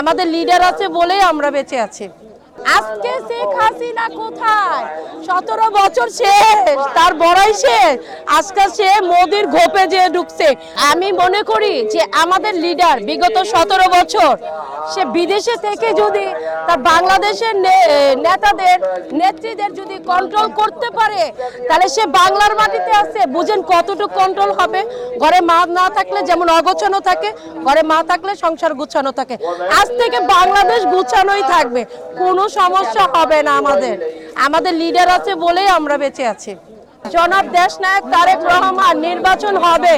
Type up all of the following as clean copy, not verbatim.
আমাদের লিডার আছে বলেই আমরা বেঁচে আছি। আজকে শেখ হাসিনা কোথায়? 17 বছর শেষ, তার বড়াই শেষ। আজকে সে মোদির ঘোপে যে ঢুকছে। আমি মনে করি যে আমাদের লিডার বিগত 17 বছর সে বিদেশে থেকে যদি তার বাংলাদেশের নেতাদের নেত্রীদের যদি কন্ট্রোল করতে পারে, তাহলে সে বাংলার মাটিতে আছে। বুঝেন কতটুকু কন্ট্রোল হবে? ঘরে মা না থাকলে যেমন অগোছানো থাকে, ঘরে মা থাকলে সংসার গুছানো থাকে। আজ থেকে বাংলাদেশ গুছানোই থাকবে, কোনো সমস্যা হবে না। আমাদের লিডার আছে বলেই আমরা বেঁচে আছি। জনাব দেশনায়ক তারেক রহমান নির্বাচন হবে।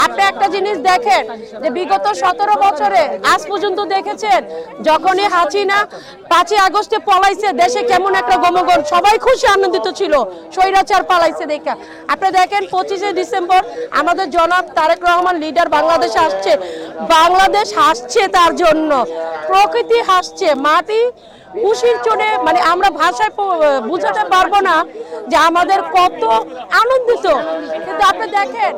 আপনি একটা জিনিস দেখেন যে বিগত 17 বছরে আজ পর্যন্ত দেখেছেন যখনই হাসিনা 5ই আগস্টে পলাইছে, দেশে কেমন একটা গমগণ, সবাই খুশি আনন্দিত ছিল স্বৈরাচার পালাইছে দেখা। আপনি দেখেন 25শে ডিসেম্বর আমাদের জনাব তারেক রহমান লিডার বাংলাদেশে আসছে। বাংলাদেশ হাসছে, তার জন্য প্রকৃতি হাসছে, মাটি খুশির চোটে মানে আমরা ভাষায় বুঝাতে পারবো না যে আমাদের কত আনন্দিত। কিন্তু আপনি দেখেন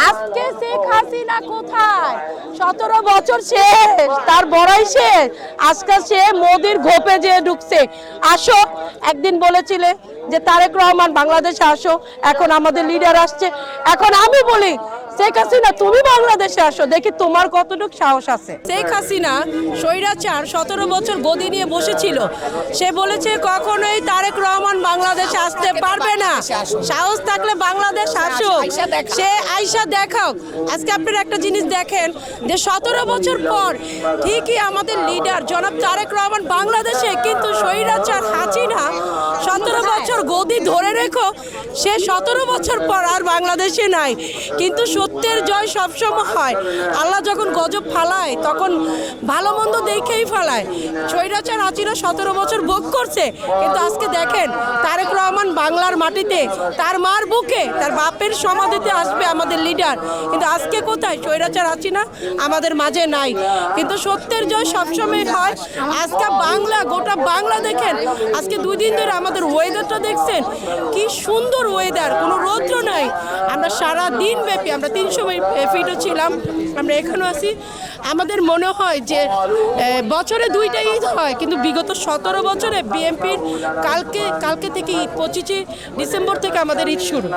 আজকে শেখ হাসিনা কোথায়? 17 বছর শেষ, তার বড়াই শেষ। আজকে সে মোদির ঘোপে যে ঢুকছে। আসো, একদিন বলেছিলে যে তারেক রহমান বাংলাদেশে আসো, এখন আমাদের লিডার আসছে। এখন আমি বলি শেখ হাসিনা তুমি বাংলাদেশে আসো, দেখি তোমার কতটুকু সাহস আছে। শেখ হাসিনা স্বৈরাচার 17 বছর গদি নিয়ে বসেছিল। সে বলেছে কখনোই তারেক রহমান বাংলাদেশে আসতে পারবে না, সাহস থাকলে বাংলাদেশ আসুক, সে আইসা দেখাও। আজকে আপনারা একটা জিনিস দেখেন যে 17 বছর পর ঠিকই আমাদের লিডার জনাব তারেক রহমান বাংলাদেশে, কিন্তু স্বৈরাচার হাসিনা 17 বছর গদি ধরে রেখো, সে 17 বছর পর আর বাংলাদেশে নাই। কিন্তু সত্যের জয় সবসময় হয়। আল্লাহ যখন গজব ফালায় তখন ভালো মন্দ দেখেই ফালায়। স্বৈরাচার হাসিনা 17 বছর ভোগ করছে, কিন্তু আজকে দেখেন তারেক রহমান বাংলার মাটিতে, তার মার বুকে, তার বাপের সমাধিতে আসবে আমাদের লিডার। কিন্তু আজকে কোথায়? স্বৈরাচার হাসিনা আমাদের মাঝে নাই। কিন্তু সত্যের জয় সবসময় হয়। আজকে বাংলা, গোটা বাংলা দেখেন আজকে 2 দিন ধরে আমাদের ওয়েদারটা দেখছেন কি সুন্দর ওয়েদার, কোনো রৌদ্র নাই। আমরা সারা দিন ব্যাপী আমরা 300 ফিটও ছিলাম, আমরা এখানেও আছি। আমাদের মনে হয় যে বছরে 2টা ঈদ হয়, কিন্তু বিগত 17 বছরে বিএনপির কালকে থেকে 25শে ডিসেম্বর থেকে আমাদের ঈদ শুরু।